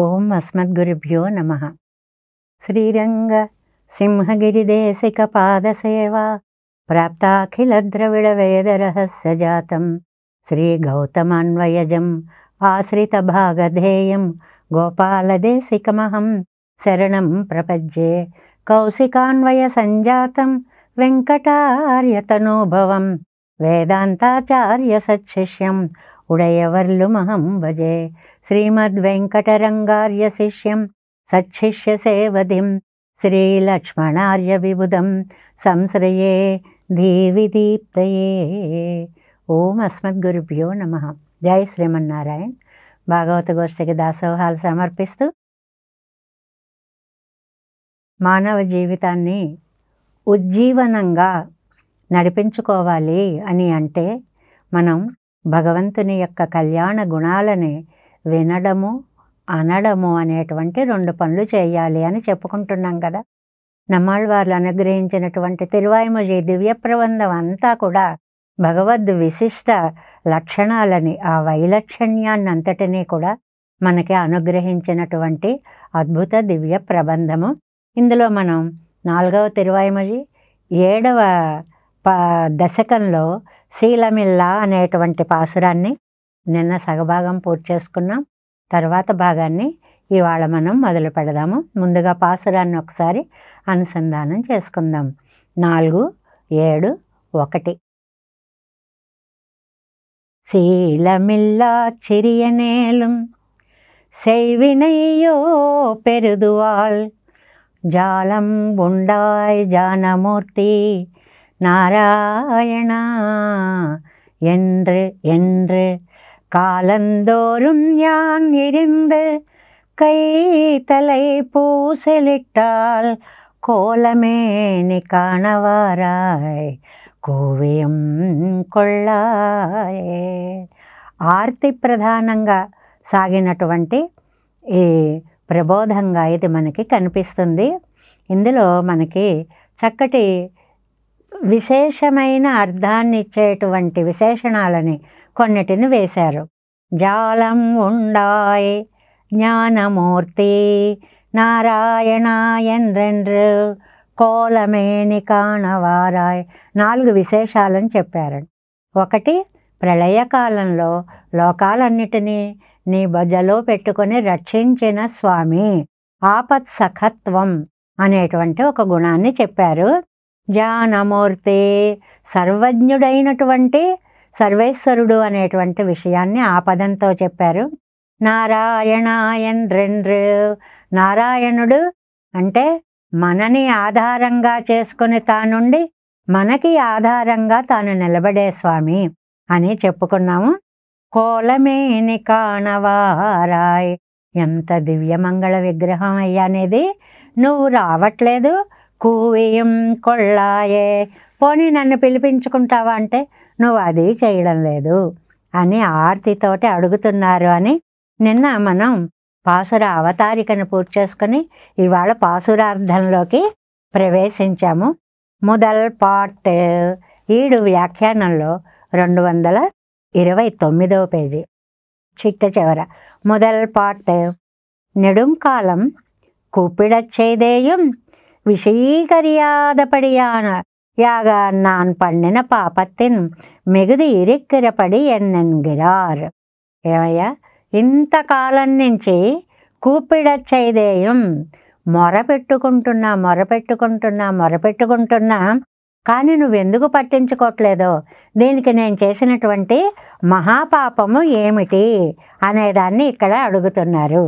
ఓం అస్మద్గురుభ్యో నమః. శ్రీరంగ సింహగిరిదేశిక పాదసేవా ప్రాప్తాఖిలద్రవిడ వేదరహస్యజాతం శ్రీ గౌతమాన్వయజం ఆశ్రిత భాగధేయం గోపాలదేశికమహం శరణం ప్రపజ్యే. కౌశికాన్వయ సంజాతం వెంకటార్యతనోభవం వేదాంతాచార్య సత్శిష్యం ఉడయవర్లుమహం భజే. శ్రీమద్వెంకటరంగార్య శిష్యం సచ్చిష్య సేవధిం శ్రీలక్ష్మణార్య విబుధం సంశ్రయే ధీవిదీప్తయే. ఓం అస్మద్గురుభ్యో నమః. జై శ్రీమన్నారాయణ. భాగవత గోష్ఠికి దాసోహాలు సమర్పిస్తూ మానవ జీవితాన్ని ఉజ్జీవనంగా నడిపించుకోవాలి అని అంటే మనం భగవంతుని యొక్క కళ్యాణ గుణాలని వినడము అనడము అనేటువంటి 2 పనులు చేయాలి అని చెప్పుకుంటున్నాం కదా. నమ్మాళ్ళవార్లు అనుగ్రహించినటువంటి తిరువాయిమొഴി దివ్య ప్రబంధం అంతా కూడా భగవద్ విశిష్ట లక్షణాలని, ఆ వైలక్షణ్యాన్ని అంతటినీ కూడా మనకి అనుగ్రహించినటువంటి అద్భుత దివ్య ప్రబంధము. ఇందులో మనం 4వ తిరువాయిమొഴి 7వ దశకంలో శీలమిల్లా అనేటువంటి పాసురాన్ని నిన్న సగభాగం పూర్తి చేసుకున్నాం. తర్వాత భాగాన్ని ఇవాళ మనం మొదలు పెడదాము. ముందుగా పాసురాన్ని ఒకసారి అనుసంధానం చేసుకుందాం. 4, 7, 1. சீலமில்லா சிறியனேலும் செய்வினையோ பெருதுவாள் ஜாலம் உண்டாய் ஜானமூர்த்தி நாராயணா என்று என்று காலந்தோறும் யான் இருந்து கைத்தலை பூசலிட்டால் கோலமேனி காணவாராய் కోవియం కొళ్ళాయే. ఆర్తి ప్రధానంగా సాగినటువంటి ఈ ప్రబోధంగా ఇది మనకి కనిపిస్తుంది. ఇందులో మనకి చక్కటి విశేషమైన అర్థాన్ని ఇచ్చేటువంటి విశేషణాలని కొన్నిటిని వేశారు. జాలం ఉండాయ్ జ్ఞానమూర్తి నారాయణ ఎండ్రెండ్రు కోలమేని కాణవారాయ్ 4 విశేషాలను చెప్పారు. 1, ప్రళయకాలంలో లోకాలన్నిటినీ నీ బజలో పెట్టుకొని రక్షించిన స్వామి ఆపత్ సఖత్వం అనేటువంటి ఒక గుణాన్ని చెప్పారు. జ్ఞానమూర్తి సర్వజ్ఞుడైనటువంటి సర్వేశ్వరుడు అనేటువంటి విషయాన్ని ఆపదంతో చెప్పారు. నారాయణాయన్రెండ్రు నారాయణుడు అంటే మనని ఆధారంగా చేసుకుని తానుండి మనకి ఆధారంగా తాను నిలబడే స్వామి అని చెప్పుకున్నాము. కోలమేని కాణవారాయ్, ఎంత దివ్యమంగళ విగ్రహం అయ్యానేది, నువ్వు రావట్లేదు. కూవియం కొళ్ళాయే, పోనీ నన్ను పిలిపించుకుంటావా అంటే నువ్వు అది చేయడం లేదు అని ఆర్తితోటి అడుగుతున్నారు అని నిన్న మనం పాసుర అవతారికను పూర్తి చేసుకుని ఇవాళ పాసురార్థంలోకి ప్రవేశించాము. మొదల్ పార్ట్ ఈడు వ్యాఖ్యానంలో 229వ పేజీ చిట్ట చివర మొదల్ పార్ట్. நெடுங்காலம் கூப்பிடச் செய்தேயும் விஷயீகரியாதபடியான யாக நான் பண்ணின பாపத்தின் మిగుది ఇరిక్కిరపడి ఎన్నెన్గిరార్. ఏమయ్యా, ఇంతకాలం నుంచి కూపిడచ్ చేయదేయం, మొరపెట్టుకుంటున్నా కానీ నువ్వెందుకు పట్టించుకోవట్లేదో, దీనికి నేను చేసినటువంటి మహాపాపము ఏమిటి అనేదాన్ని ఇక్కడ అడుగుతున్నారు.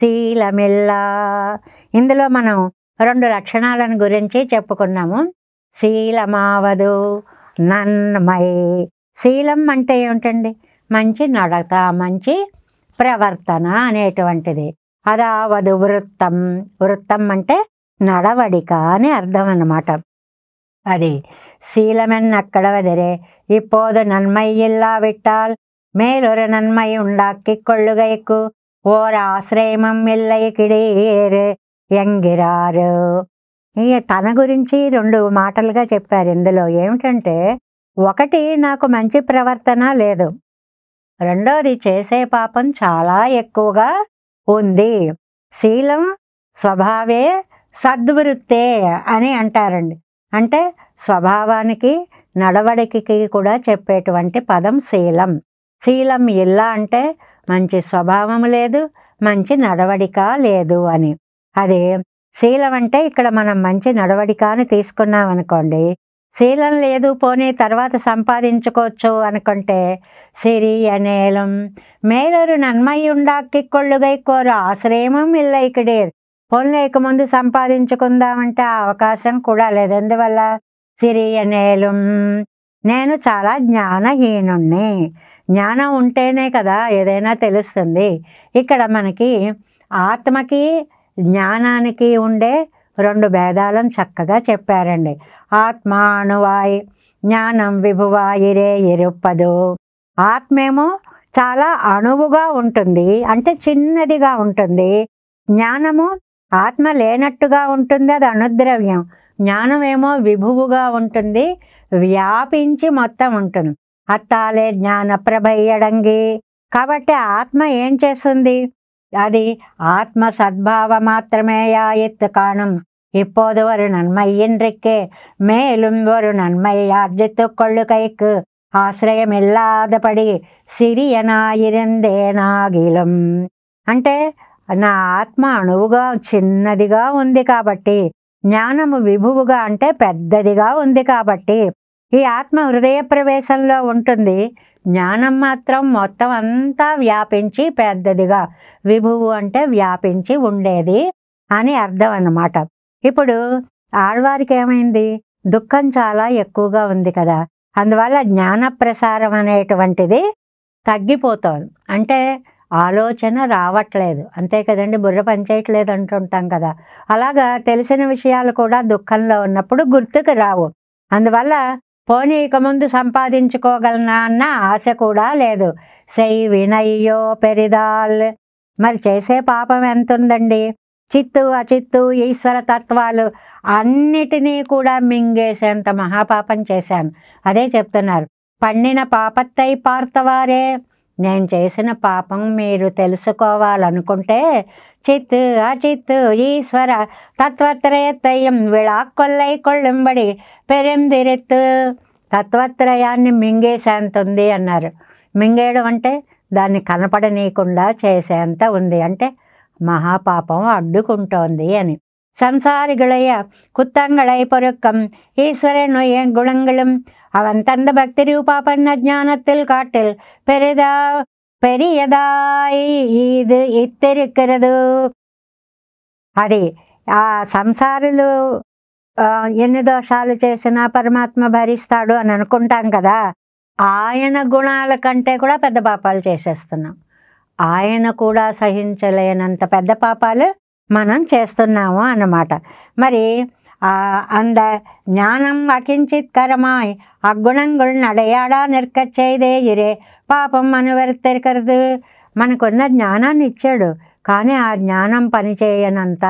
శీలమిల్లా, ఇందులో మనం 2 లక్షణాలను గురించి చెప్పుకున్నాము. శీలమావదు నన్మై. శీలం అంటే ఏమిటండి? మంచి నడత, మంచి ప్రవర్తన అనేటువంటిది. అదావదు వృత్తం, వృత్తం అంటే నడవడిక అని అర్థం అన్నమాట. అది శీలమెన్నక్కడవదిరే இப்போது நன்மை இல்லாவிட்டால் மேலொரு நன்மை உண்டாக்கி கொள்ளுகைக்கு ஓர் ஆశ్రయమం இல்லை కిడేరు ఎంగిరారు. తన గురించి 2 మాటలుగా చెప్పారు. ఇందులో ఏమిటంటే, 1 నాకు మంచి ప్రవర్తన లేదు, 2ది చేసే పాపం చాలా ఎక్కువగా ఉంది. శీలం స్వభావే సద్వృత్తే అని అంటారండి. అంటే స్వభావానికి నడవడికి కూడా చెప్పేటువంటి పదం శీలం. శీలం ఇలా అంటే మంచి స్వభావం లేదు, మంచి నడవడిక లేదు అని. అదే శీలం అంటే ఇక్కడ మనం మంచి నడవడిక అని తీసుకున్నాం అనుకోండి. శీలం లేదు, పోనీ తర్వాత సంపాదించుకోవచ్చు అనుకుంటే సిరియనేలం మేలొరు నన్మై ఉండాక్కి కొళ్ళుగై కోరు ఆశ్రయమం ఇల్ల ఇక్కడేరు. పోన్లేక ముందు సంపాదించుకుందామంటే ఆ అవకాశం కూడా లేదు. ఎందువల్ల? సిరియనేలం నేను చాలా జ్ఞానహీనుణ్ణి. జ్ఞానం ఉంటేనే కదా ఏదైనా తెలుస్తుంది. ఇక్కడ మనకి ఆత్మకి జ్ఞానానికి ఉండే 2 భేదాలను చక్కగా చెప్పారండి. ఆత్మానువాయ్ జ్ఞానం విభువాయిరే ఇరుప్పదు. ఆత్మేమో చాలా అణువుగా ఉంటుంది, అంటే చిన్నదిగా ఉంటుంది. జ్ఞానము ఆత్మ లేనట్టుగా ఉంటుంది, అది అణుద్రవ్యం. జ్ఞానమేమో విభువుగా ఉంటుంది, వ్యాపించి మొత్తం ఉంటుంది. అత్తాలే జ్ఞాన ప్రభయ్యడంగి. కాబట్టి ఆత్మ ఏం చేస్తుంది? అది ఆత్మ సద్భావ మాత్రమే యాయత్తు కాణం. இப்போது ஒரு நன்மையின்றிக்கே மேலும் ஒரு நன்மை ஆர்ஜித்து கொள்ளுகைக்கு ఆశ్రయమిల్లాదపడి సిరియనాయిరందేనాగిలం. అంటే నా ఆత్మ అణువుగా చిన్నదిగా ఉంది కాబట్టి, జ్ఞానము విభువుగా అంటే పెద్దదిగా ఉంది కాబట్టి, ఈ ఆత్మ హృదయ ప్రవేశంలో ఉంటుంది. జ్ఞానం మాత్రం మొత్తం అంతా వ్యాపించి పెద్దదిగా, విభువు అంటే వ్యాపించి ఉండేది అని అర్థం అన్నమాట. ఇప్పుడు ఆళ్వారికి ఏమైంది? దుఃఖం చాలా ఎక్కువగా ఉంది కదా, అందువల్ల జ్ఞాన ప్రసారం అనేటువంటిది తగ్గిపోతుంది. అంటే ఆలోచన రావట్లేదు, అంతే కదండి, బుర్ర పనిచేయట్లేదు అంటుంటాం కదా. అలాగా తెలిసిన విషయాలు కూడా దుఃఖంలో ఉన్నప్పుడు గుర్తుకు రావు. అందువల్ల పోనీ ఇక ముందు సంపాదించుకోగలనా అన్న ఆశ కూడా లేదు. సై వినయ్యో పెరిదాల్. మరి చేసే పాపం ఎంత ఉందండి? చిత్తు అచిత్తు ఈశ్వర తత్వాలు అన్నిటినీ కూడా మింగేసేంత మహాపాపం చేశాను. అదే చెప్తున్నారు, పండిన పాపత్తై పార్తవారే. నేను చేసిన పాపం మీరు తెలుసుకోవాలనుకుంటే చిత్తు అచిత్తు ఈశ్వర తత్వత్రయత్తయ్యం విళాక్కొల్లై కొళ్ళెంబడి పెరెందిరెత్తు. తత్వత్రయాన్ని మింగేసేంత అన్నారు. మింగేయడం అంటే దాన్ని కనపడనీయకుండా చేసేంత ఉంది, అంటే మహాపాపం అడ్డుకుంటోంది అని. సంసారిగళయ్య కుత్తంగళై పొరుక్కం ஈஸ்வரனு என் குணங்களும் அவன் தந்த பக்தி ரூபாபன்ன ஞானத்தில் காட்டில் பெரியదాయి ఇది ఇత్తెరుక్கிறது. అది ఆ సంసారులు ఎన్ని దోషాలు చేసినా పరమాత్మ భరిస్తాడు అని అనుకుంటాం కదా. ఆయన గుణాల కంటే కూడా పెద్ద పాపాలు చేసేస్తున్నాం. ఆయన కూడా సహించలేనంత పెద్ద పాపాలు మనం చేస్తున్నాము అన్నమాట. మరి அந்த ஞானம் அகிஞ்சித் கரமாய் அக்குணங்கள் நடையாடா நிற்க செய்தே ఇరే పాపం అనువర్తిరుக்கிறது. మనకున్న జ్ఞానాన్ని ఇచ్చాడు, కానీ ఆ జ్ఞానం పనిచేయనంత,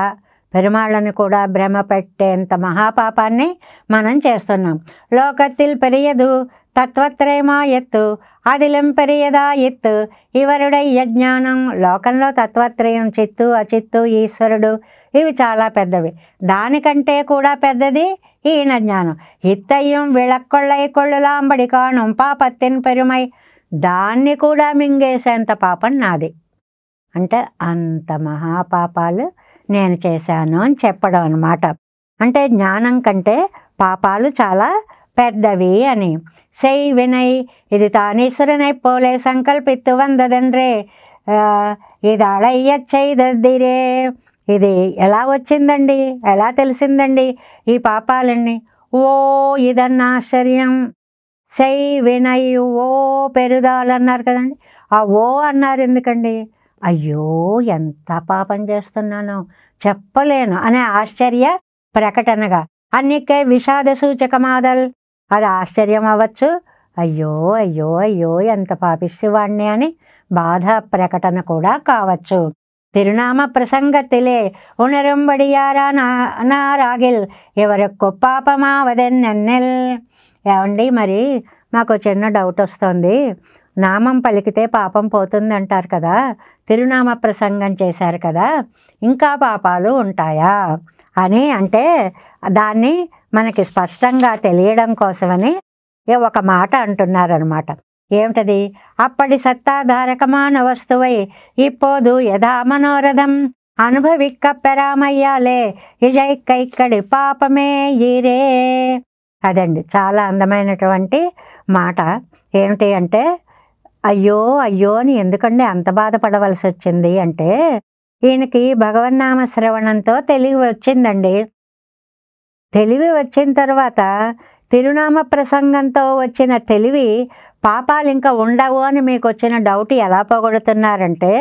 పెరుమాళ్ళని కూడా భ్రమ పెట్టేంత మహాపాపాన్ని మనం చేస్తున్నాం. లోకத்தில் పెరియదు తత్వత్రయమా ఎత్తు అదిలం పెరియదా ఎత్తు ఇవరుడై యజ్ఞానం. లోకంలో తత్వత్రయం చిత్తు అచిత్తు ఈశ్వరుడు ఇవి చాలా పెద్దవి. దానికంటే కూడా పెద్దది ఈయన జ్ఞానం. ఇత్తయ్యం విళక్కొళ్ళై కొళ్ళులాంబడి కాణం పాపత్తిన్ పెరుమై. దాన్ని కూడా మింగేసేంత పాపం నాది. అంటే అంత మహాపాపాలు నేను చేశాను అని చెప్పడం అన్నమాట. అంటే జ్ఞానం కంటే పాపాలు చాలా పెద్దవి అని. செய் வினை இது தானீஸ்வரனை போலே సంకల్పిత్తు వందదండ్రే ఇది అడయ్య చేయదద్దిరే. ఇది ఎలా వచ్చిందండి, ఎలా తెలిసిందండి ఈ పాపాలన్నీ? ఓ ఇదన్న ఆశ్చర్యం. సై వినయ్ ఓ పెరుదాలు అన్నారు కదండి. ఆ ఓ అన్నారు ఎందుకండి? అయ్యో ఎంత పాపం చేస్తున్నానో చెప్పలేను అనే ఆశ్చర్య ప్రకటనగా. అన్నికే విషాద సూచకమాదల్. అది ఆశ్చర్యం అవ్వచ్చు, అయ్యో అయ్యో అయ్యో ఎంత పాపిష్టివాణ్ణి అని బాధ ప్రకటన కూడా కావచ్చు. తిరునామ ప్రసంగతిలే ఉణరుంబడియారా నారాగిల్ ఎవరొక్క పాపమావదెన్నెల్. ఏమండి, మరి మాకు చిన్న డౌట్ వస్తుంది. నామం పలికితే పాపం పోతుంది అంటారు కదా, తిరునామ ప్రసంగం చేశారు కదా, ఇంకా పాపాలు ఉంటాయా అని అంటే దాన్ని మనకి స్పష్టంగా తెలియడం కోసమని ఒక మాట అంటున్నారనమాట. ఏమిటది? అప్పటి సత్తాధారకమాన వస్తువై ఇప్పోదు యథా మనోరథం అనుభవిక్క పెరామయ్యాలే ఇజైక్క ఇక్కడి పాపమే ఈరే. అదండి చాలా అందమైనటువంటి మాట. ఏమిటి అంటే అయ్యో అయ్యో అని ఎందుకండి అంత బాధపడవలసి వచ్చింది అంటే, ఈయనకి భగవన్నామ శ్రవణంతో తెలివి వచ్చిందండి. తెలివి వచ్చిన తర్వాత తిరునామ ప్రసంగంతో వచ్చిన తెలివి పాపాలు ఇంకా ఉండవు అని మీకు వచ్చిన డౌట్ ఎలా పోగొడుతున్నారంటే,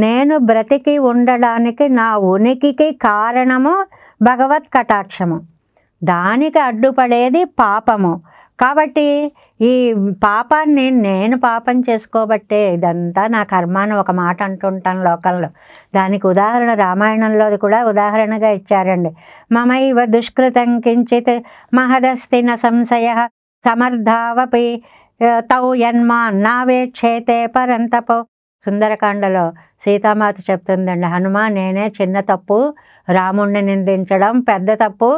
నేను బ్రతికి ఉండడానికి నా ఉనికికి కారణము భగవత్ కటాక్షము, దానికి అడ్డుపడేది పాపము. కాబట్టి ఈ పాపాన్ని నేను పాపం చేసుకోబట్టే ఇదంతా నా కర్మ అని ఒక మాట అంటుంటాను లోకంలో. దానికి ఉదాహరణ రామాయణంలో కూడా ఉదాహరణగా ఇచ్చారండి. మమైవ దుష్కృతం కించిత్ మహదస్తి న సంశయ సమర్థావపి తౌ యన్మా నావేక్షేతే పరంతపో. సుందరకాండలో సీతామాత చెప్తుందండి, హనుమా నేనే చిన్న తప్పు రాముణ్ణి నిందించడం, పెద్ద తప్పు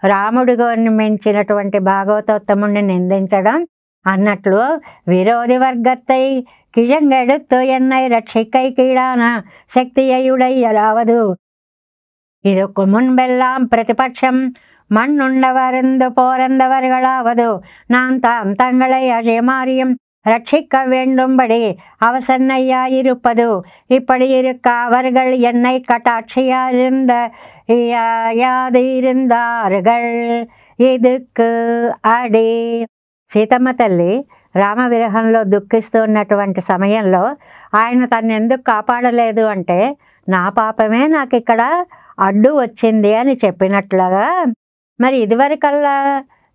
రాముడిగా మించినటువంటి భాగవతోత్తముణ్ణి నిందించడం అన్నట్లు విరోధి వర్గత్తై కిజంగెడుత్తు ఎన్నై రక్షిక్కై కీడాన శక్తియుడయ్యరావదు இது முன்பெல்லாம் பிரதிபட்சம் மண்ணுண்டவருந்து போரந்தவர்களாவது நான் தங்களை அஜயமாரியம் ரட்சிக்க வேண்டும்படி அவசன்னையாயிருப்பது. இப்படி இருக்க அவர்கள் என்னை கட்டாட்சியாயிருந்தார்கள் இதுக்கு అడి. సీతమ్మ తల్లి రామ విరహంలో దుఃఖిస్తున్నటువంటి సమయంలో ఆయన తను ఎందుకు కాపాడలేదు అంటే, నా పాపమే నాకు ఇక్కడ అడ్డు వచ్చింది అని చెప్పినట్లుగా, మరి ఇదివరకల్లా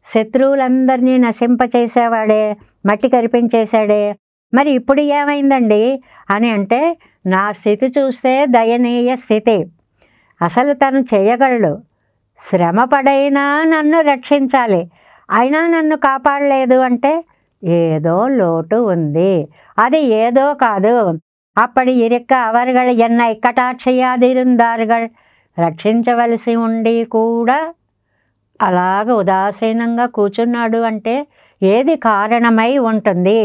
శత్రువులందరినీ నశింపచేసేవాడే, మట్టి కరిపించేశాడే, మరి ఇప్పుడు ఏమైందండి అని అంటే, నా స్థితి చూస్తే దయనీయ స్థితి. అసలు తను చేయగలడు, శ్రమపడైనా నన్ను రక్షించాలి, అయినా నన్ను కాపాడలేదు అంటే ఏదో లోటు ఉంది. అది ఏదో కాదు. అప్పటి ఇరుక్క అవర్గళ ఎన్నై కటాక్షయాదిరుందారుగళ్, రక్షించవలసి ఉండి కూడా అలాగ ఉదాసీనంగా కూర్చున్నాడు అంటే ఏది కారణమై ఉంటుంది?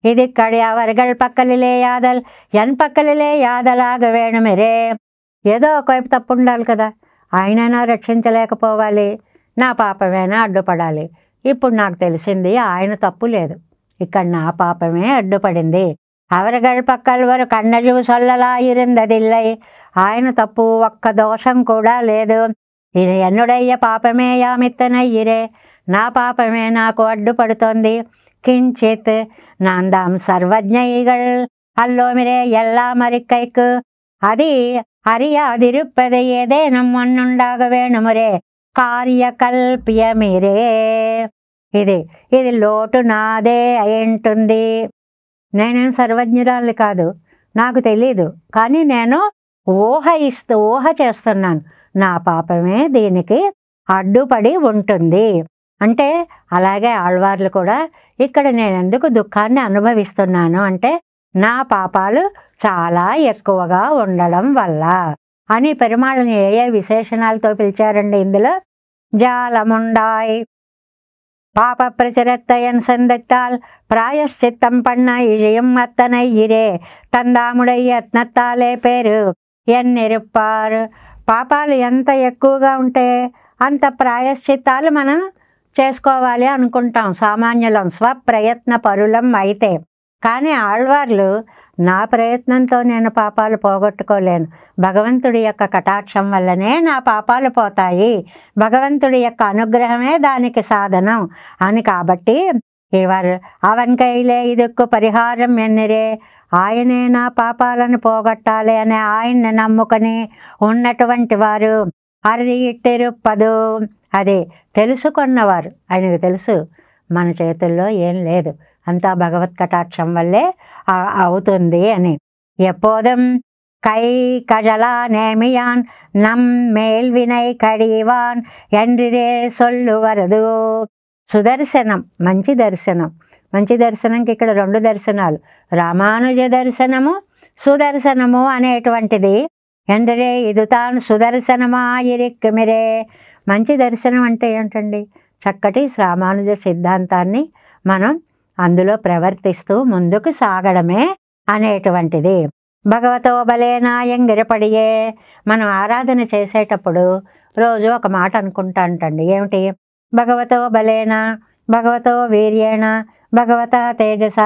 ఇది కడి అవర్గళ్ పక్కలిలే యాదల్ ఎన్ పక్కలిలే యాదలాగ వేణుమిరే. ఏదో ఒకవైపు తప్పు ఉండాలి కదా, ఆయనైనా రక్షించలేకపోవాలి, నా పాపమేనా అడ్డుపడాలి. ఇప్పుడు నాకు తెలిసింది ఆయన తప్పు లేదు, ఇక్కడ నా పాపమే అడ్డుపడింది. అవరగళ్ పక్కల వారు కన్నజు సొల్లలా ఇరుందదిల్లై, ఆయన తప్పు ఒక్క దోషం కూడా లేదు. ఇది ఎన్నుడయ్య పాపమే యామిత్తనయ్యిరే, నా పాపమే నాకు అడ్డుపడుతోంది. కించిత్ నాందాం సర్వజ్ఞయిగళ్ అల్లోమిరే ఎల్లా మరిక్కైకు అది అరియాదిరుప్పది ఏదేనం మన్నుండాగ వేణుమురే కార్యకల్ప్యమిరే. ఇది లోటు నాదే అయింటుంది. నేనేం సర్వజ్ఞురాలు కాదు, నాకు తెలీదు, కానీ నేను ఊహ చేస్తున్నాను, నా పాపమే దీనికి అడ్డుపడి ఉంటుంది అంటే. అలాగే ఆళ్వార్లు కూడా ఇక్కడ నేను ఎందుకు దుఃఖాన్ని అనుభవిస్తున్నాను అంటే, నా పాపాలు చాలా ఎక్కువగా ఉండడం వల్ల అని పెరుమాళ్ళని ఏ విశేషణాలతో పిలిచారండి ఇందులో? జాలముండాయ్ పాప ప్రచరత్తయన్ సందత్తాల్ ప్రాయశ్చిత్తం పన్న ఇజయం అత్తనై ఇరే తందాముడై యత్నత్తాలే పేరు ఎన్నిరుప్పారు. పాపాలు ఎంత ఎక్కువగా ఉంటే అంత ప్రాయశ్చిత్తాలు మనం చేసుకోవాలి అనుకుంటాం సామాన్యులం, స్వప్రయత్న పరులం అయితే. కానీ ఆళ్వార్లు నా ప్రయత్నంతో నేను పాపాలు పోగొట్టుకోలేను, భగవంతుడి యొక్క కటాక్షం వల్లనే నా పాపాలు పోతాయి, భగవంతుడి యొక్క అనుగ్రహమే దానికి సాధనం అని. కాబట్టి ఇవరు అవన్ కైలే ఇదుక్కు పరిహారం ఎన్నిరే, ఆయనే నా పాపాలను పోగొట్టాలి అని ఆయన్ని నమ్ముకొని ఉన్నటువంటి వారు అది ఇట్టిరుప్పదు. అదే తెలుసుకున్నవారు, ఆయనకు తెలుసు మన చేతుల్లో ఏం లేదు, అంతా భగవత్ కటాక్షం వల్లే అవుతుంది అని. எப்போதும் கை கஜலா நேமியான் நம் மேல்வினை கடிவான் என்றே சொல்லுవరదు. సుదర్శనం మంచి దర్శనం. మంచి దర్శనంకి ఇక్కడ రెండు దర్శనాలు, రామానుజ దర్శనము, సుదర్శనము అనేటువంటిది ఎందరే ఇది తాను సుదర్శనమాయిరిక్మిరే. మంచి దర్శనం అంటే ఏంటండి? చక్కటి రామానుజ సిద్ధాంతాన్ని మనం అందులో ప్రవర్తిస్తూ ముందుకు సాగడమే అనేటువంటిది. భగవతో బలేనా ఎంగిరపడియే. మనం ఆరాధన చేసేటప్పుడు రోజు ఒక మాట అనుకుంటా అంటండి. ఏమిటి? భగవతో బలేనా, భగవతో వీర్యేణ, భగవత తేజస,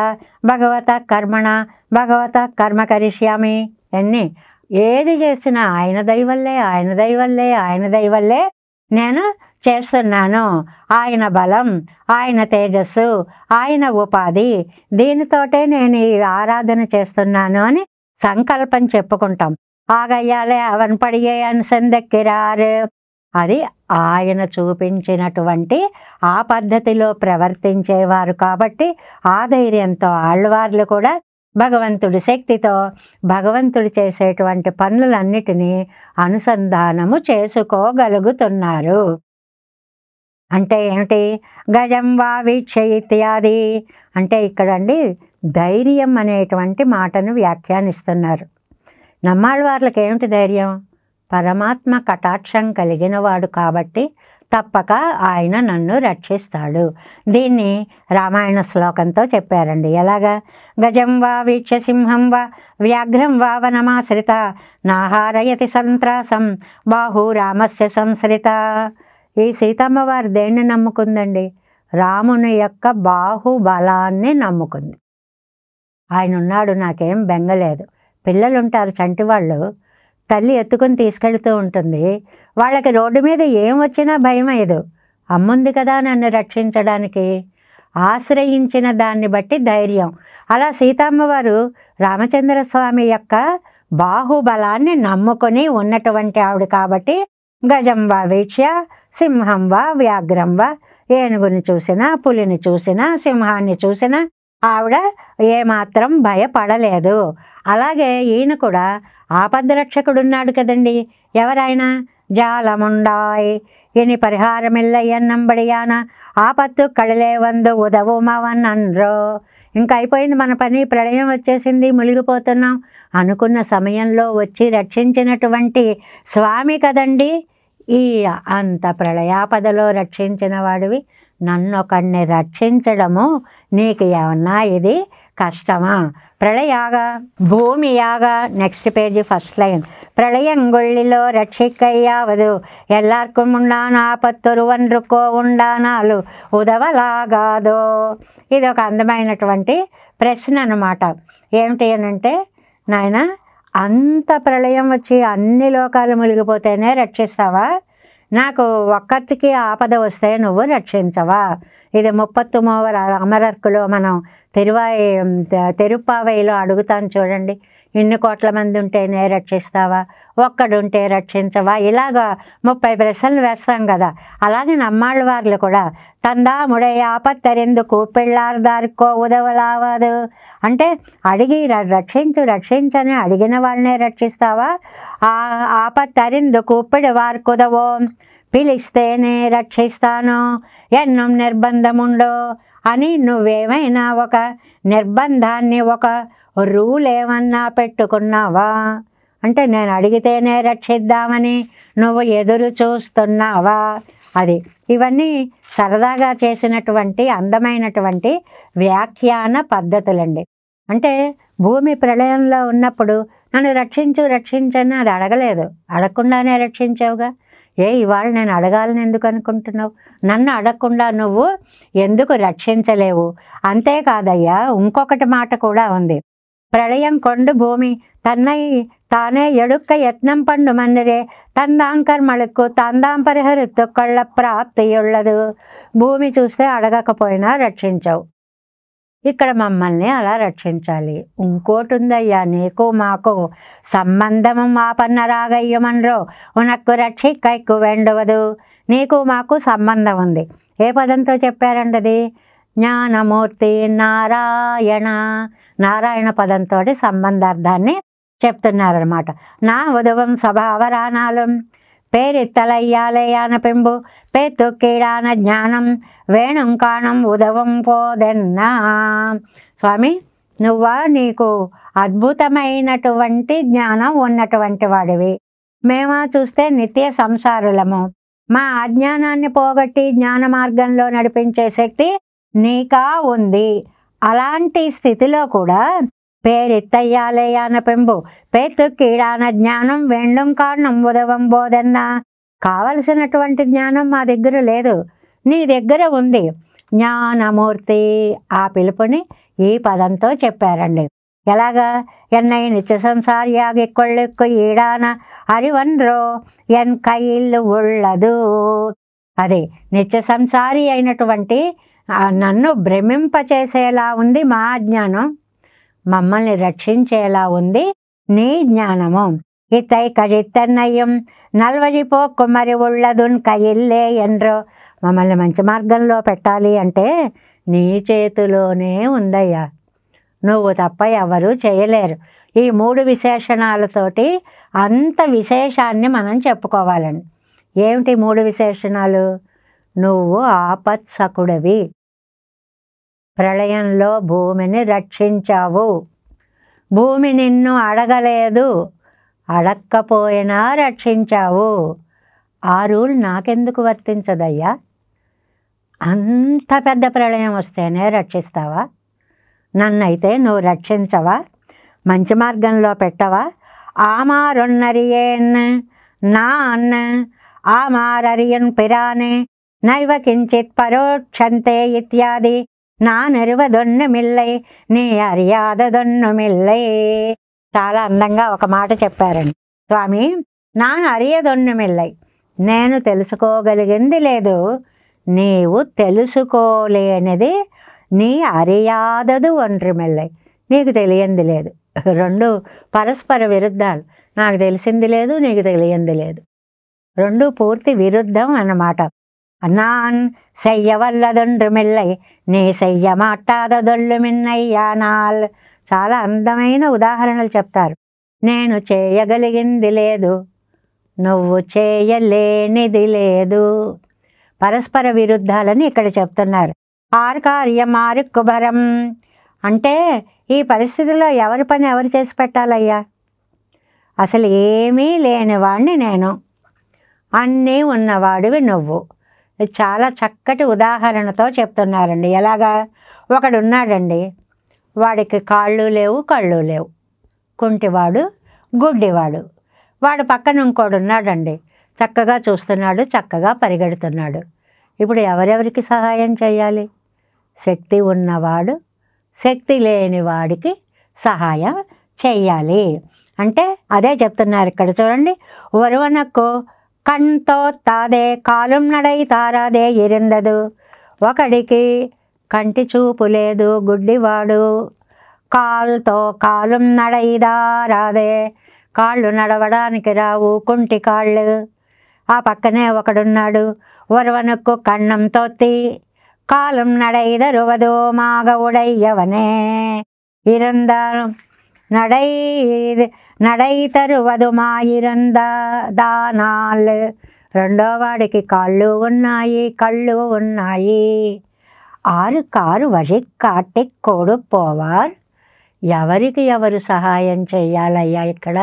భగవత కర్మణ, భగవత కర్మ కరిష్యామి. అన్నీ ఏది చేసినా ఆయన దయవల్లే, ఆయన దయవల్లే, ఆయన దయవల్లే నేను చేస్తున్నాను. ఆయన బలం, ఆయన తేజస్సు, ఆయన ఉపాధి, దీనితోటే నేను ఈ ఆరాధన చేస్తున్నాను అని సంకల్పం చెప్పుకుంటాం. ఆగయ్యాలే అవన్ పడియే అన్సందక్కిరారు. అది ఆయన చూపించినటువంటి ఆ పద్ధతిలో ప్రవర్తించేవారు కాబట్టి ఆ ధైర్యంతో ఆళ్ళవార్లు కూడా భగవంతుడి శక్తితో భగవంతుడు చేసేటువంటి పనులన్నిటినీ అనుసంధానము చేసుకోగలుగుతున్నారు. అంటే ఏమిటి? గజం వా వీక్ష ఇత్యాది అంటే ఇక్కడండి ధైర్యం అనేటువంటి మాటను వ్యాఖ్యానిస్తున్నారు. నమ్మాళ్ళవార్లకు ఏమిటి ధైర్యం? పరమాత్మ కటాక్షం కలిగిన వాడు కాబట్టి తప్పక ఆయన నన్ను రక్షిస్తాడు. దీన్ని రామాయణ శ్లోకంతో చెప్పారండి. ఎలాగా? గజం వా వీక్ష సింహం వా వ్యాఘ్రం వా వనమాశ్రిత నాహారయతి సంత్రాసం బాహు రామస్య సంశ్రిత. ఈ సీతమ్మ వారు దేన్ని నమ్ముకుందండి? రాముని యొక్క బాహుబలాన్ని నమ్ముకుంది. ఆయన ఉన్నాడు, నాకేం బెంగలేదు. పిల్లలుంటారు చంటి వాళ్ళు, తల్లి ఎత్తుకుని తీసుకెళ్తూ ఉంటుంది. వాళ్ళకి రోడ్డు మీద ఏం వచ్చినా భయం అయ్యదు. అమ్ముంది కదా నన్ను రక్షించడానికి. ఆశ్రయించిన దాన్ని బట్టి ధైర్యం. అలా సీతమ్మ వారు రామచంద్రస్వామి యొక్క బాహుబలాన్ని నమ్ముకొని ఉన్నటువంటి ఆవిడ కాబట్టి గజం వా వీక్ష్య సింహం వా వ్యాఘ్రం వా, ఏనుగుని చూసినా, పులిని చూసినా, సింహాన్ని చూసినా ఆవిడ ఏమాత్రం భయపడలేదు. అలాగే ఈయన కూడా ఆపద్రక్షకుడున్నాడు కదండి. ఎవరైనా? జాలముండాయ్ ఇని పరిహారమిల్ల ఎన్నంబడియాన ఆపత్తు కడిలే వందు ఉదవుమవన్నన్రో. ఇంకా అయిపోయింది మన పని, ప్రళయం వచ్చేసింది, మునిగిపోతున్నాం అనుకున్న సమయంలో వచ్చి రక్షించినటువంటి స్వామి కదండి. ఈ అంత ప్రళయాపదలో రక్షించిన వాడివి నన్నొకడిని రక్షించడము నీకు ఏమన్నా ఇది కష్టమా? ప్రళయాగా భూమియాగా. Next page first line. ప్రళయంగొళ్ళిలో రక్షిక్కయ్యావదు ఎల్లార్కు ఉండాన ఆపత్తొరువన్రుకో ఉండానాలు ఉదవలాగాదో. ఇది ఒక అందమైనటువంటి ప్రశ్న అన్నమాట. ఏమిటి అనంటే, నాయన అంత ప్రళయం వచ్చి అన్ని లోకాలు మునిగిపోతేనే రక్షిస్తావా? నాకు ఒక్కటికి ఆపద వస్తే నువ్వు రక్షించవా? ఇది 39వ అమరర్కులో మనం తిరుప్పావైలో అడుగుతాను చూడండి. ఇన్ని కోట్ల మంది ఉంటేనే రక్షిస్తావా? ఒక్కడుంటే రక్షించవా? ఇలాగా 30 ప్రశ్నలు వేస్తాం కదా. అలాగే నమ్మాళ్ళ వార్లు కూడా తందాముడై ఆపత్తరెందుకు పెళ్ళారదారికో ఉదవలావదు అంటే అడిగి రక్షించని అడిగిన వాళ్ళనే రక్షిస్తావా? ఆపత్తరెందుకు పిడివార్కుదవో పిలిస్తేనే రక్షిస్తాను ఎన్నం నిర్బంధముండో అని నువ్వేమైనా ఒక నిర్బంధాన్ని, ఒక రూల్ ఏమన్నా పెట్టుకున్నావా? అంటే నేను అడిగితేనే రక్షిద్దామని నువ్వు ఎదురు చూస్తున్నావా? అది ఇవన్నీ సరదాగా చేసినటువంటి అందమైనటువంటి వ్యాఖ్యాన పద్ధతులండి. అంటే భూమి ప్రళయంలో ఉన్నప్పుడు నన్ను రక్షించని అది అడగలేదు, అడగకుండానే రక్షించావుగా. ఇవాళ నేను అడగాలని ఎందుకు అనుకుంటున్నావు? నన్ను అడగకుండా నువ్వు ఎందుకు రక్షించలేవు? అంతేకాదయ్యా, ఇంకొకటి మాట కూడా ఉంది. ప్రళయం కొండు భూమి తన్నై తానే ఎడుక్క యత్నం పండు మన్నిరే తందాంకర్మళకు తందాం పరిహరిత్తు కళ్ళ ప్రాప్తియుள்ளదు. భూమి చూస్తే అడగకపోయినా రక్షించవు, ఇక్కడ మమ్మల్ని అలా రక్షించాలి. ఇంకోటి ఉందయ్యా, నీకు మాకు సంబంధము మాపన్న రాగయ్యమన్రో ఉనక్కు రక్షి కైక్కు వెండవదు. నీకు మాకు సంబంధం ఉంది. ఏ పదంతో చెప్పారండి అది? జ్ఞానమూర్తి నారాయణ, నారాయణ పదంతో సంబంధార్థాన్ని చెప్తున్నారన్నమాట. నా ఉదవం స్వభావరాణాలు పేరిత్తలయ్యాలయాన పెంబు పేత్తు కీడాన జ్ఞానం వేణుం కాణం ఉదవం పోదెన్నా. స్వామి, నువ్వా నీకు అద్భుతమైనటువంటి జ్ఞానం ఉన్నటువంటి వాడివి, మేమా చూస్తే నిత్య సంసారులము. మా అజ్ఞానాన్ని పోగొట్టి జ్ఞాన మార్గంలో నడిపించే శక్తి నీకా ఉంది. అలాంటి స్థితిలో కూడా పేరిత్తయ్యాలేయాన పెంబు పేతు కీడాన జ్ఞానం వెండం కారణం ఉదవం బోధన్న. కావలసినటువంటి జ్ఞానం మా దగ్గర లేదు, నీ దగ్గర ఉంది. జ్ఞానమూర్తి ఆ పిలుపుని ఈ పదంతో చెప్పారండి. ఎలాగా? ఎన్నై నిత్య సంసారియాగి కొళ్ళెక్కు ఈడాన అరివన్రో ఎన్ కైళ్ళు ఉళ్ళదు. అదే నిత్య సంసారి అయినటువంటి నన్ను భ్రమింపచేసేలా ఉంది మా జ్ఞానం, మమ్మల్ని రక్షించేలా ఉంది నీ జ్ఞానము. ఇతై కజిత్తన్నయ్యం నల్వరి పోక్కు మరి ఉళ్ళదున్ కయిల్లే ఎండ్రో. మమ్మల్ని మంచి మార్గంలో పెట్టాలి అంటే నీ చేతిలోనే ఉందయ్యా, నువ్వు తప్ప ఎవరూ చేయలేరు. ఈ 3 విశేషణాలతోటి అంత విశేషాన్ని మనం చెప్పుకోవాలండి. ఏమిటి 3 విశేషణాలు? నువ్వు ఆపత్సకుడివి, ప్రళయంలో భూమిని రక్షించావు, భూమి నిన్ను అడగలేదు, అడక్కపోయినా రక్షించావు. ఆ రూల్ నాకెందుకు వర్తించదయ్యా? అంత పెద్ద ప్రళయం వస్తేనే రక్షిస్తావా? నన్నైతే నువ్వు రక్షించవా? మంచి మార్గంలో పెట్టవా? ఆమారొన్నరియన్ నాన్న ఆమారరియన్ పిరానే నైవ కించిత్ పరోక్షంతే ఇత్యాది నా నెరువదొన్నమిల్లై నీ అరియాదదొన్నమిల్లై. చాలా అందంగా ఒక మాట చెప్పారండి స్వామి. నా అరియదొన్నమిల్లై, నేను తెలుసుకోగలిగింది లేదు, నీవు తెలుసుకోలేనిది నీ అరియాదదు ఒండ్రిమెల్లై, నీకు తెలియంది లేదు. 2 పరస్పర విరుద్ధాలు. నాకు తెలిసింది లేదు, నీకు తెలియంది లేదు, 2 పూర్తి విరుద్ధం అన్నమాట. నాన్ సెయ్యవల్లదొండ్రిమెల్లై నీ సెయ్య మాట్లాడదొళ్ళు మిన్నయ్యానాల్. చాలా అందమైన ఉదాహరణలు చెప్తారు. నేను చేయగలిగింది లేదు, నువ్వు చేయలేనిది లేదు. పరస్పర విరుద్ధాలని ఇక్కడ చెప్తున్నారు. ఆర్కార్యం ఆరుక్కుభరం అంటే ఈ పరిస్థితిలో ఎవరి పని ఎవరు చేసి పెట్టాలయ్యా? అసలు ఏమీ లేనివాడిని నేను, అన్నీ ఉన్నవాడివి నువ్వు. చాలా చక్కటి ఉదాహరణతో చెప్తున్నారండి. ఎలాగా? ఒకడున్నాడండి, వాడికి కాళ్ళు లేవు కళ్ళు లేవు, కుంటివాడు గుడ్డివాడు. వాడు పక్కన ఇంకోడు ఉన్నాడండి, చక్కగా చూస్తున్నాడు, చక్కగా పరిగెడుతున్నాడు. ఇప్పుడు ఎవరెవరికి సహాయం చేయాలి? శక్తి ఉన్నవాడు శక్తి లేని వాడికి సహాయం చెయ్యాలి. అంటే అదే చెప్తున్నారు ఇక్కడ చూడండి. ఒరువనకు కణ్తో తాదే కాలం నడై తారాదే ఇరిందదు. ఒకడికి కంటి చూపు లేదు, గుడ్డివాడు, కాలుతో కాలం నడైదారాదే, కాళ్ళు నడవడానికి రావు, కుంటి కాళ్ళు. ఆ పక్కనే ఒకడున్నాడు, ఒరువనకు కన్నం తోత్తి కాలం నడైదరువదో మాగ ఉడయ్యవనే ఇరంద నడైతరువదు మా ఇరంద దానాల్. 2వ వాడికి కాళ్ళు ఉన్నాయి కళ్ళు ఉన్నాయి. 6 కారు వഴി కాటి కోడు పోవార్. ఎవరికి ఎవరు సహాయం చేయాలయ్యా? ఇక్కడ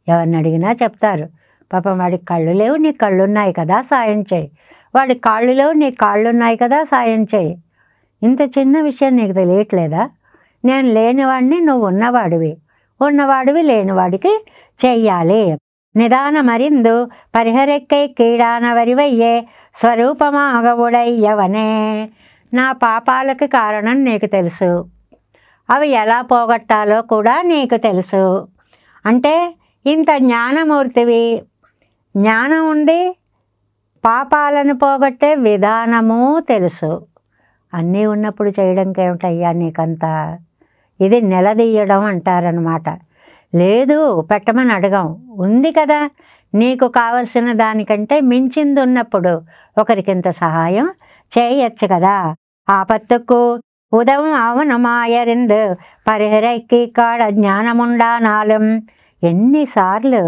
ఎవరిని అడిగినా చెప్తారు, పాపం వాడికి కళ్ళు లేవు, నీ కళ్ళున్నాయి కదా సాయం చేయి, వాడి కాళ్ళు లేవు, నీ కాళ్ళున్నాయి కదా సాయం చేయి. ఇంత చిన్న విషయం నీకు తెలియట్లేదా? నేను లేనివాడిని, నువ్వు ఉన్నవాడివి, ఉన్నవాడివి లేనివాడికి చెయ్యాలి. నిదానమరిందు పరిహరెక్కై కీడానవరివయ్యే స్వరూపమాగవుడయ్యవనే. నా పాపాలకి కారణం నీకు తెలుసు, అవి ఎలా పోగొట్టాలో కూడా నీకు తెలుసు. అంటే ఇంత జ్ఞానమూర్తివి, జ్ఞానం ఉంది, పాపాలను పోగొట్టే విధానము తెలుసు. అన్నీ ఉన్నప్పుడు చేయడానికి ఏమిటయ్యా నీకంతా? ఇది నిలదీయడం అంటారనమాట. లేదు పెట్టమని అడగం, ఉంది కదా, నీకు కావలసిన దానికంటే మించింది ఉన్నప్పుడు ఒకరికింత సహాయం చేయొచ్చు కదా. ఆపత్తుకు ఉదవం అవనమాయరిందు పరిహరైకి కాడ జ్ఞానముండానాలం. ఎన్నిసార్లు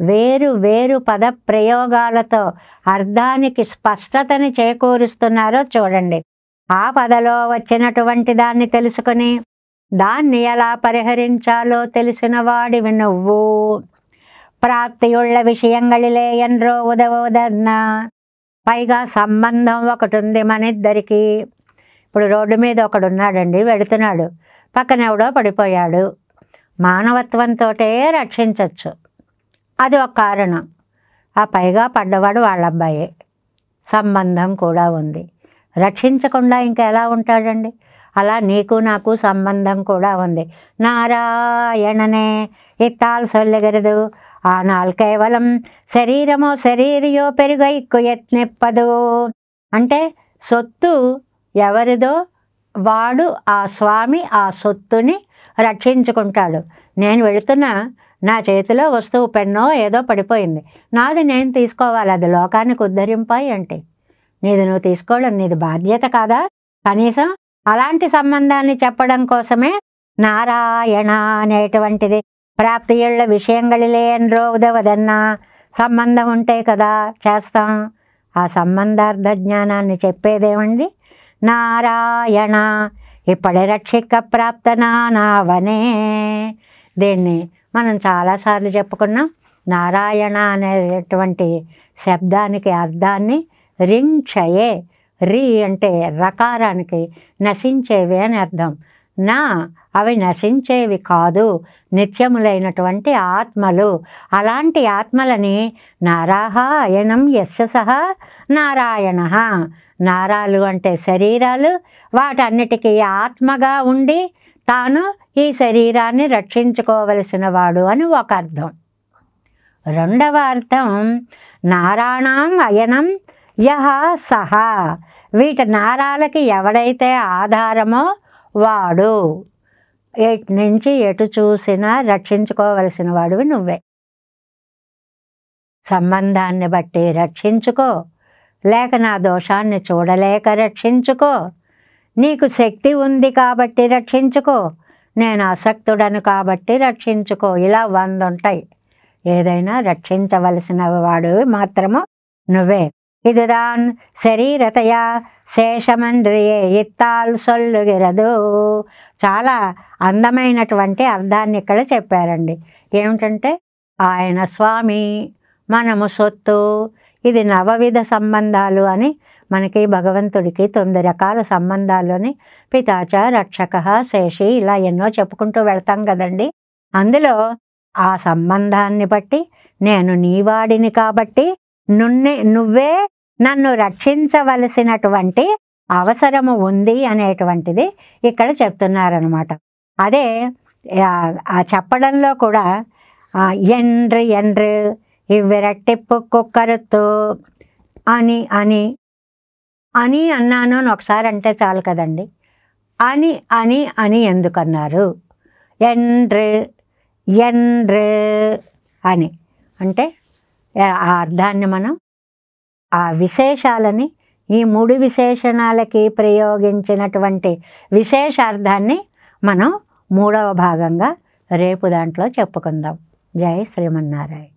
వేరు వేరు పద ప్రయోగాలతో అర్థానికి స్పష్టతని చేకూరుస్తున్నారో చూడండి. ఆ పదలో వచ్చినటువంటి దాన్ని తెలుసుకొని దాన్ని ఎలా పరిహరించాలో తెలిసిన వాడివి నువ్వు. ప్రాప్తియుళ్ళ విషయంగళిలే ఎన్రో ఉదవదన్నా. పైగా సంబంధం ఒకటి ఉంది మన ఇద్దరికి. ఇప్పుడు రోడ్డు మీద ఒకడున్నాడండి, వెళుతున్నాడు, పక్కన ఎవడో పడిపోయాడు. మానవత్వంతో రక్షించవచ్చు, అది ఒక కారణం. ఆ పైగా పడ్డవాడు వాళ్ళ అబ్బాయే, సంబంధం కూడా ఉంది. రక్షించకుండా ఇంకా ఎలా ఉంటాడండి? అలా నీకు నాకు సంబంధం కూడా ఉంది. నారాయణనే ఇత్తాల్ సొల్లెగరదు ஆனால் కేవలం శరీరమో శరీరియో పెరుగైక్కు యత్నిప్పదు. అంటే సొత్తు ఎవరిదో వాడు ఆ స్వామి ఆ సొత్తుని రక్షించుకుంటాడు. నేను వెళుతున్నా, నా చేతిలో వస్తువు పెన్నో ఏదో పడిపోయింది, నాది నేను తీసుకోవాలి, అది లోకానికి ఉద్ధరింపాయి అంటే నీది నువ్వు తీసుకోవడం నీది బాధ్యత కాదా? కనీసం అలాంటి సంబంధాన్ని చెప్పడం కోసమే నారాయణ అనేటువంటిది. ప్రాప్తియుళ్ళ విషయంగళిలే ఎన్రో ఉదవదన్నా. సంబంధం ఉంటే కదా చేస్తాం. ఆ సంబంధార్థ జ్ఞానాన్ని చెప్పేదేమండి? నారాయణ ఇప్పటి రక్షిక ప్రాప్తనావనే. దీన్ని మనం చాలాసార్లు చెప్పుకున్నాం. నారాయణ అనేటువంటి శబ్దానికి అర్థాన్ని రింక్షయే, రి అంటే రకారానికి నశించేవి అని అర్థం. నా అవి నశించేవి కాదు, నిత్యములైనటువంటి ఆత్మలు. అలాంటి ఆత్మలని నారాయణం యస్య సహ నారాయణ. నారాలు అంటే శరీరాలు, వాటన్నిటికీ ఆత్మగా ఉండి తాను ఈ శరీరాన్ని రక్షించుకోవలసిన వాడు అని ఒక అర్థం. రెండవ అర్థం నారాణం అయనం యహ సహ. వీటి నారాలకి ఎవడైతే ఆధారమో వాడు. ఎటు నుంచి ఎటు చూసినా రక్షించుకోవలసిన వాడివి నువ్వే. సంబంధాన్ని బట్టి రక్షించుకో, లేక నా దోషాన్ని చూడలేక రక్షించుకో. నీకు శక్తి ఉంది కాబట్టి రక్షించుకో, నేను అసక్తుడను కాబట్టి రక్షించుకో. ఇలా 100 ఉంటాయి. ఏదైనా రక్షించవలసిన వాడు మాత్రము నువ్వే. ఇదిదాన్ శరీరతయా శేషమండ్రియే ఇత్తాల్ సొల్లుగిరదు. చాలా అందమైనటువంటి అర్థాన్ని ఇక్కడ చెప్పారండి. ఏమిటంటే ఆయన స్వామి, మనము సొత్తు. ఇది నవవిధ సంబంధాలు అని మనకి భగవంతుడికి 9 రకాల సంబంధాలని పితాచ రక్షక శేషి ఇలా ఎన్నో చెప్పుకుంటూ వెళ్తాం కదండి. అందులో ఆ సంబంధాన్ని బట్టి నేను నీవాడిని కాబట్టి నువ్వే నన్ను రక్షించవలసినటువంటి అవసరము ఉంది అనేటువంటిది ఇక్కడ చెప్తున్నారనమాట. అదే ఆ చెప్పడంలో కూడా ఎండ్రు ఎండ్రు ఇవ్విరట్టిప్పు కుక్కరుత్తు అని అని అని అన్నాను అని ఒకసారి అంటే చాలు కదండి. అని అని అని ఎందుకన్నారు? ఎండ్రు ఎండ్రు అని అంటే ఆ అర్థాన్ని మనం ఆ విశేషాలని ఈ 3 విశేషణాలకి ప్రయోగించినటువంటి విశేషార్థాన్ని మనం 3వ భాగంగా రేపు దాంట్లో చెప్పుకుందాం. జై శ్రీమన్నారాయణ.